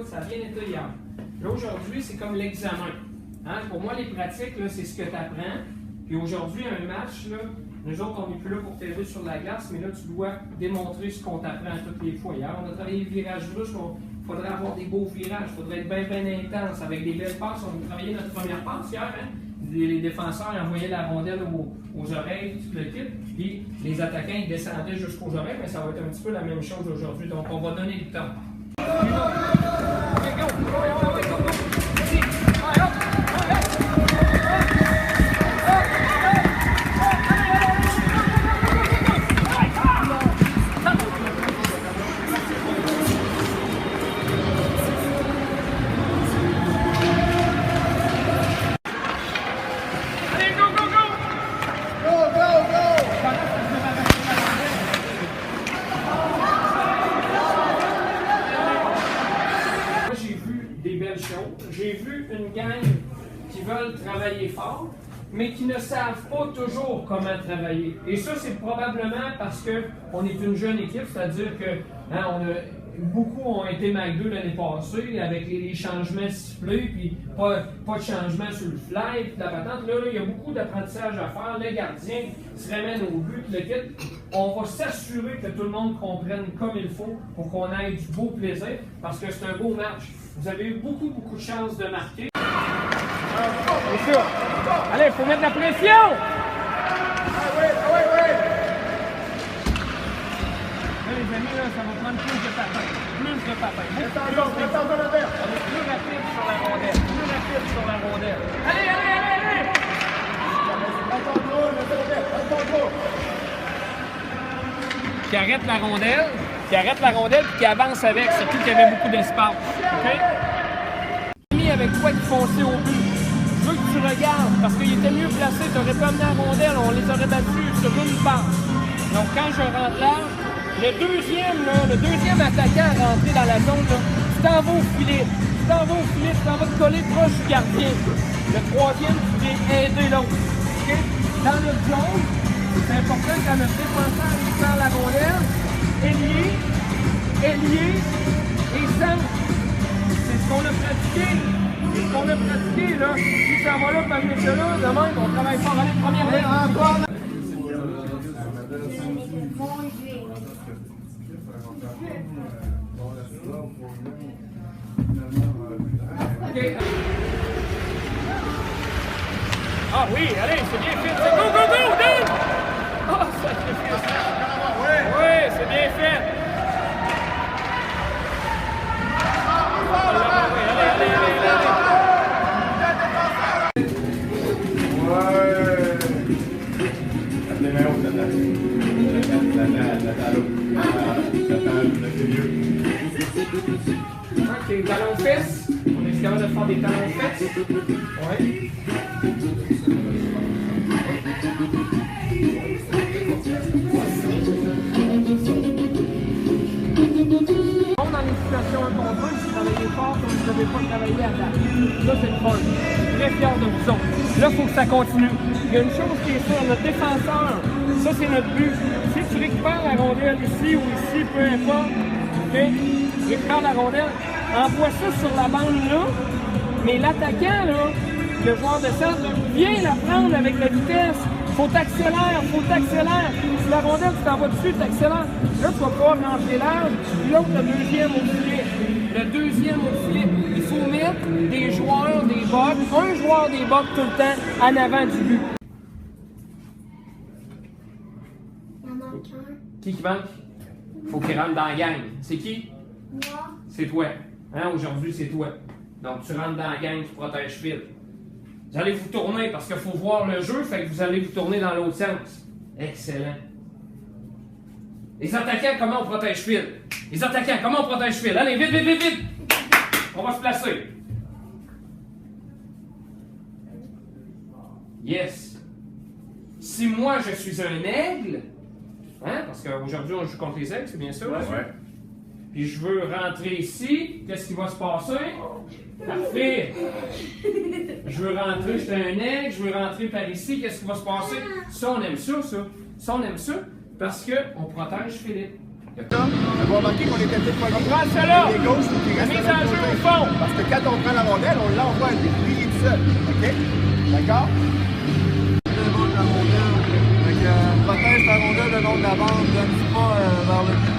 Ça a bien été hier. Là, aujourd'hui, c'est comme l'examen. Hein? Pour moi, les pratiques, c'est ce que tu apprends. Puis aujourd'hui, un match, là, nous autres, on n'est plus là pour t'aider sur la glace, mais là, tu dois démontrer ce qu'on t'apprend toutes les fois. Hier, on a travaillé le virage brusque, il faudrait avoir des beaux virages, il faudrait être bien intense, avec des belles passes. On a travaillé notre première passe hier. Hein? Les défenseurs envoyaient la rondelle aux oreilles, tout le kit, puis les attaquants ils descendaient jusqu'aux oreilles, mais ça va être un petit peu la même chose aujourd'hui. Donc, on va donner le temps. J'ai vu une gang qui veulent travailler fort, mais qui ne savent pas toujours comment travailler. Et ça, c'est probablement parce qu'on est une jeune équipe, c'est-à-dire que beaucoup ont été MAC2 l'année passée avec les changements sifflés, puis pas de changement sur le fly, puis la patente. Là, il y a beaucoup d'apprentissage à faire. Les gardiens se ramènent au but, le kit. On va s'assurer que tout le monde comprenne comme il faut pour qu'on ait du beau plaisir, parce que c'est un beau match. Vous avez eu beaucoup de chances de marquer. C'est sûr. Allez, il faut mettre la pression! Oui. Là, les amis, là, ça va prendre plus de patin. On est plus rapide sur la rondelle. Allez! Qui arrête la rondelle, puis qui avance avec, surtout qu'il y avait beaucoup d'espace. OK? Avec toi qui fonçait au but. Je veux que tu regardes, parce qu'il était mieux placé, tu aurais pas amené la rondelle, on les aurait battus sur une passe. Donc quand je rentre là, le deuxième attaquant à rentrer dans la zone, là, tu t'en vas au filet, tu t'en vas te coller proche du gardien. Le troisième, tu viens aider l'autre. Okay? Dans notre zone, c'est important quand notre défenseur récupère la rondelle, ailier et centre. C'est ce qu'on a pratiqué. Là. Si ça va là, par là, demain, on travaille fort. Allez, première ligne. OK. Ah oui, allez, c'est bien fait. Go, Dan! Ah, sacrifice. Oui, c'est bien fait. OK, talons fesses. On est capable de faire des talons fesses. Oui. Dans les situations 1 contre 1, vous travaillez fort comme vous n'avez pas travaillé à date. Ça, c'est le fun. Je suis très fier de vous autres. Là, il faut que ça continue. Il y a une chose qui est sûre, notre défenseur, ça, c'est notre but. Si tu récupères la rondelle ici ou ici, peu importe, OK? Récupère la rondelle, envoie ça sur la bande là, mais l'attaquant, là, le joueur de centre, vient la prendre avec la vitesse. Faut t'accélérer. Si la rondelle, tu t'en vas dessus, t'accélères. Là, tu vas pouvoir rentrer large. L'autre, le deuxième au filet. Il faut mettre des joueurs des box, un joueur des box tout le temps en avant du but. Il y en manque un. Qui manque? Faut qu'il rentre dans la gang. C'est qui? Moi. C'est toi. Hein? Aujourd'hui, c'est toi. Donc, tu rentres dans la gang, tu protèges fil. Vous allez vous tourner parce qu'il faut voir le jeu, fait que vous allez vous tourner dans l'autre sens. Excellent. Les attaquants, comment on protège fil? Allez, vite! On va se placer. Yes. Si moi, je suis un aigle, hein, parce qu'aujourd'hui, on joue contre les aigles, c'est bien ça? Ouais. Puis je veux rentrer ici, qu'est-ce qui va se passer? Parfait! Je veux rentrer, j'étais un aigle, je veux rentrer par ici, qu'est-ce qui va se passer? Ça, on aime ça. Ça, on aime ça parce qu'on protège Philippe. Vous remarquez qu'on était déployés. Prends ça là! Les gauches, qui La restent mise à en notre jeu côté. au fond! Parce que quand on prend la rondelle, on l'envoie à lui. Lui, il est tout seul. OK? D'accord? Le long de la rondelle. Donc, protège ta rondelle le long de la bande. Donne pas vers le but.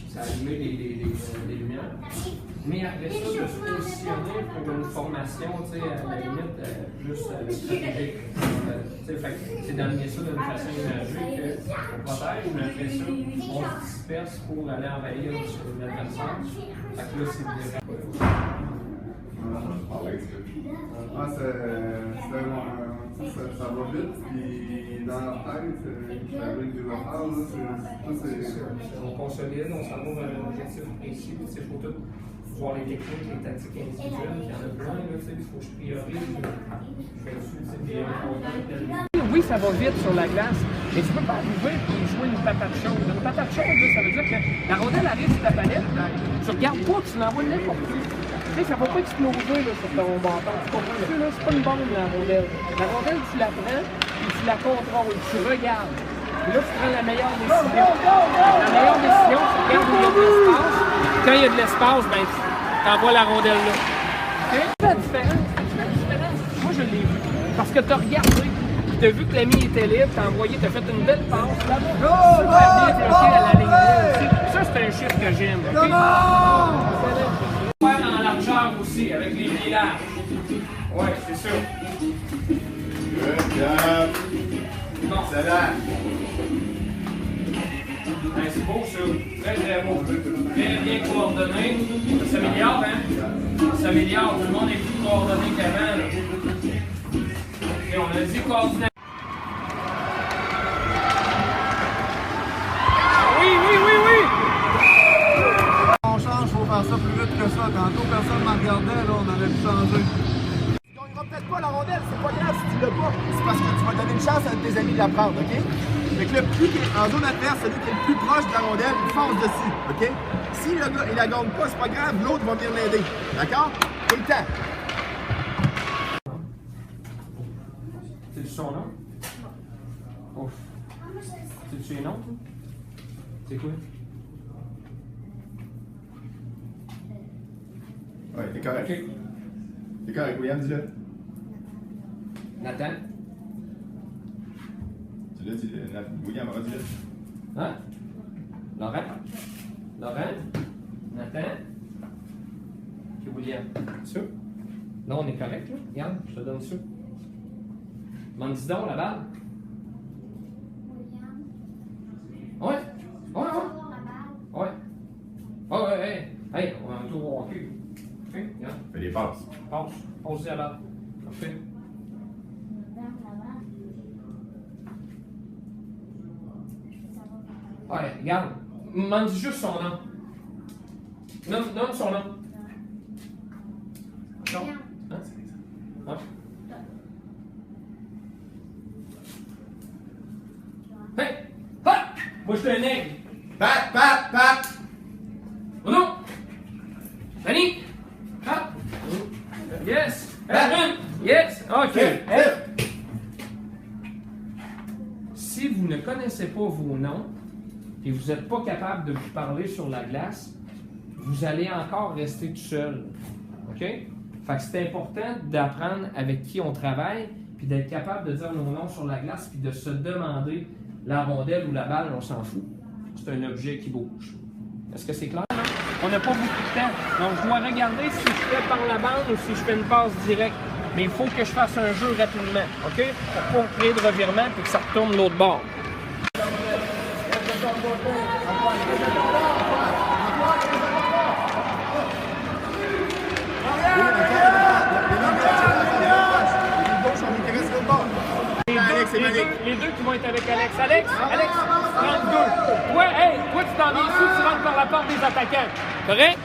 Ça a allumé des lumières. Mais après ça, de se positionner pour une formation, tu sais, à la limite, plus stratégique. C'est d'amener ça d'une façon imagée qu'on protège, mais après ça, on se disperse pour aller envahir l'adversaire. Fait que là, c'est des... Ça va vite, puis dans la tête, avec des affaires, On consolide, on s'en va vers un objectif précis. Il faut tout voir les techniques, les tactiques individuelles. Il y en a plein, il faut que je priorise. Oui, ça va vite sur la glace, mais tu peux pas arriver et jouer une patate chaude. Une patate chaude, ça veut dire que la rondelle arrive sur ta palette, tu regardes pas, tu l'envoies n'importe où. Tu sais, ça va pas exploser là, sur ton bâton. Tu comprends? Là, c'est pas une bombe, la rondelle. La rondelle, tu la prends et tu la contrôles, tu regardes. Et là, tu prends la meilleure décision. La meilleure décision, tu regardes où il y a de l'espace. Quand il y a de l'espace, ben, tu envoies la rondelle là. Okay? C'est la différence. Moi, je l'ai vu. Parce que tu as regardé, tu as vu que l'ami était libre, tu as envoyé, tu as fait une belle passe. Super bien bloqué à la ligne bleue. Ça, c'est un chiffre que j'aime. Okay? Faire dans la largeur aussi, avec les pieds larges. Ouais, c'est sûr. Good job. Bon. Excellent. Ben, c'est beau ça. Très très beau. Bien, bien coordonné. Ça s'améliore, hein? Ça s'améliore. Tout le monde est plus coordonné qu'avant. Là. Et on a dit coordination. Oui, oui, oui, oui! On change, il faut faire ça plus vite que ça. Tantôt, personne ne m'en regardait, là, on aurait pu changer. Tu gagneras peut-être pas la rondelle, c'est pas grave si tu l'as pas. C'est parce que tu vas donner une chance à tes amis de la prendre, OK? Fait que le plus qui est en zone adverse, celui qui est le plus proche de la rondelle, il fonce dessus, OK? Si le gars, il la gagne pas, c'est pas grave, l'autre va venir l'aider. D'accord? Tout le temps. C'est du son nom? Ouf. C'est-tu les noms, toi? C'est quoi? Ouais, t'es correct. Ok. T'es correct, William, dis-le. Nathan? Dis-le, dis-le. William, dis-le. Hein? Laurent? Laurent? Nathan? Ok, William. Ça? Là, on est correct, là. Regarde, je te donne ça. Demande-dis donc la balle. Ouais? Ouais, ouais. Ouais. Oh, ouais, hey. Hey, on a un tour au hockey. Ok, regarde. Fais les passes. Passe. Passe-y la balle. Parfait. Ouais, regarde. M'en dis juste son nom. Nomme son nom. Non. Hein? Hein? Hey! Ha! Moi, je te nègre. Pat, pat, pat! Oh non! Danny! Ha! Yes! Aaron! Yes! OK. Hey. Si vous ne connaissez pas vos noms et vous n'êtes pas capable de vous parler sur la glace, vous allez encore rester tout seul. OK? Fait que c'est important d'apprendre avec qui on travaille puis d'être capable de dire nos noms sur la glace puis de se demander la rondelle ou la balle, on s'en fout. C'est un objet qui bouge. Est-ce que c'est clair? On n'a pas beaucoup de temps. Donc, je dois regarder si je fais par la bande ou si je fais une passe directe. Mais il faut que je fasse un jeu rapidement, OK? Pour pas créer de revirement et que ça retourne de l'autre bord. Les deux qui vont être avec Alex. Alex, 32. Ouais, hey, toi tu t'en viens ici, tu rentres par la porte des attaquants. Correct?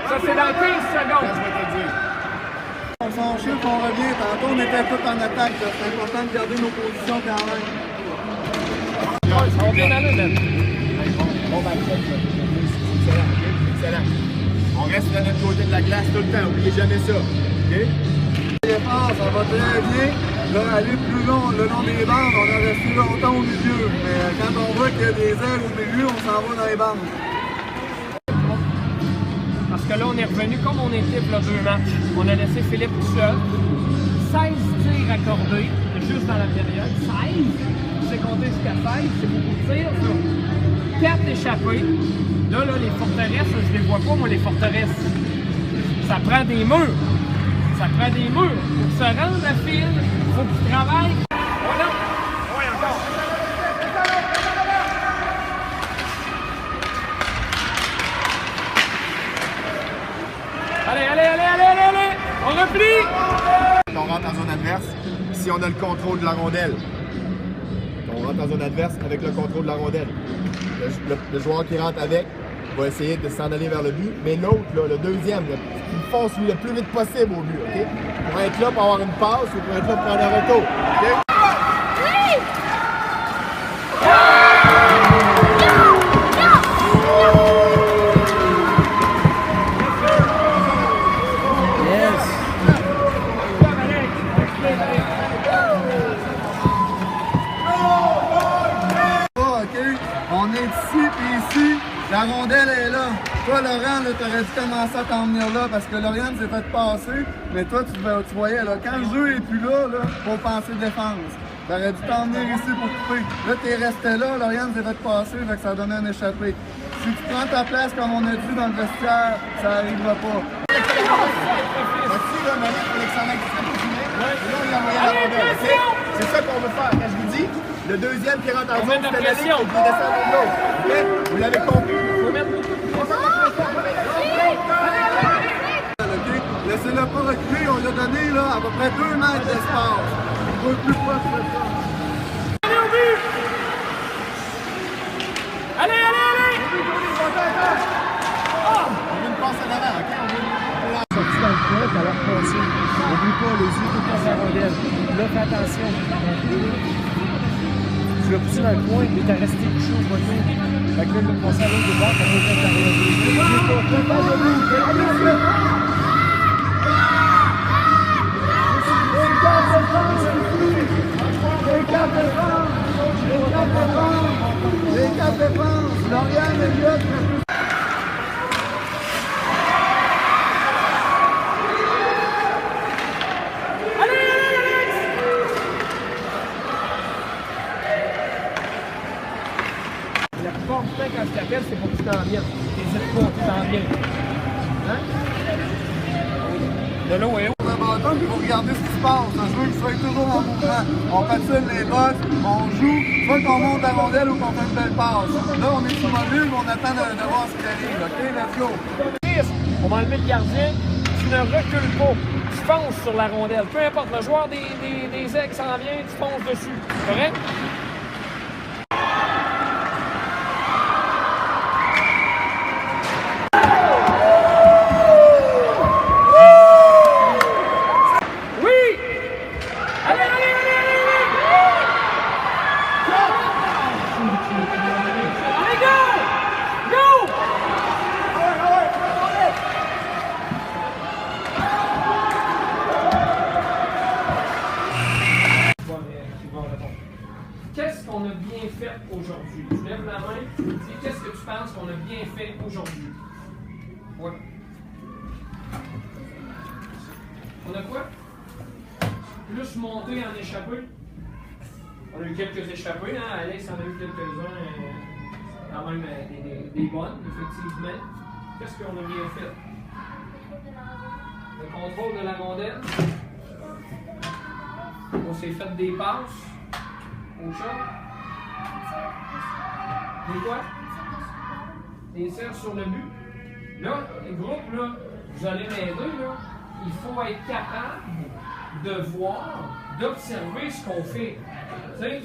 Ça c'est dans 15 secondes. On s'en chiffre, on revient. Tantôt, on était tous en attaque. C'est important de garder nos positions quand même. On vient dans le même. Bon, ben, excellent, excellent. On reste de notre côté de la glace tout le temps, n'oubliez jamais ça. OK? Ça va très bien. Là, aller plus long, le long des bandes, on a resté longtemps au milieu. Mais quand on voit qu'il y a des ailes au milieu, on s'en va dans les bandes. Parce que là, on est revenu comme on était pour 2 matchs. On a laissé Philippe tout seul. 16 tirs accordés, juste dans la période. 16! C'est compté jusqu'à 16, c'est beaucoup de tirs, ça. 4 échappés. Là, les forteresses, je les vois pas, moi, les forteresses. Ça prend des murs. Ça prend des murs. Pour se rendre à fil, il faut que tu travailles. Voilà. Oui, encore. Allez. On replie. On rentre en zone adverse si on a le contrôle de la rondelle. On rentre en zone adverse avec le contrôle de la rondelle. Le joueur qui rentre avec va essayer de s'en aller vers le but, mais l'autre, le deuxième, il fonce lui le plus vite possible au but, OK? Pour être là pour avoir une passe ou pour être là pour prendre un retour, OK? On est ici, puis ici, la rondelle est là. Toi, Laurent, tu aurais dû commencer à t'en venir là parce que Lauriane s'est fait passer, mais toi, tu voyais, là, quand le jeu est plus là, faut penser défense. Tu aurais dû t'en venir ici pour couper. Là, tu es resté là, Lauriane s'est fait passer, fait que ça donnait un échappé. Si tu prends ta place, comme on a dit dans le vestiaire, ça n'arrivera pas. Voici, là, Alexandre qui s'est continué. Là, il a envoyé la rondelle, OK? C'est ça qu'on veut faire. Quand je vous dis, le deuxième qui rentre en zone, c'est la ligne qui descend de l'autre. OK? Vous l'avez compris? Laissez-le pas reculer, on lui a donné là, à peu près 2 mètres d'espace. Il va plus proche de ça. Allez au but! Allez! On veut une passe en avant, OK? On veut une... Sorti dans le coin, t'as l'air passé. N'oublie pas, les yeux tout dans sa rondelle. Là, fais attention. Tu l'as poussé dans le coin, mais t'as resté couché au poteau. Fait que là, il a passé à l'autre de bord, t'as pas fait ta Les quatre défenses, Lauriane, Elliott, La plupart du temps, quand je t'appelle, c'est pour que tu t'en viennes. N'hésite pas, tu t'en viens. Hein? De l'eau est haut. le bâton, puis vous regardez ce qui se passe. Un joueur qui soit toujours en mouvement. On patine les bosses, on joue, soit qu'on monte la rondelle ou qu'on fait une belle passe. Là, on est sur mobile, on attend de voir ce qui arrive. OK, let's go. On va enlever le gardien. Tu ne recules pas. Tu fonces sur la rondelle. Peu importe, le joueur des aigles s'en vient, tu fonces dessus. Correct? Qu'est-ce qu'on a bien fait aujourd'hui? Tu lèves la main, tu dis qu'est-ce que tu penses qu'on a bien fait aujourd'hui? Ouais. On a quoi? Plus monté en échappé. On a eu quelques échappées, hein? Alex en a eu quelques-uns, quand même des bonnes, effectivement. Qu'est-ce qu'on a bien fait? Le contrôle de la rondelle. On s'est fait des passes. Au chat. Des quoi? Des tirs sur le but. Là, le groupe, là, vous allez m'aider, là. Il faut être capable de voir, d'observer ce qu'on fait. Tu sais?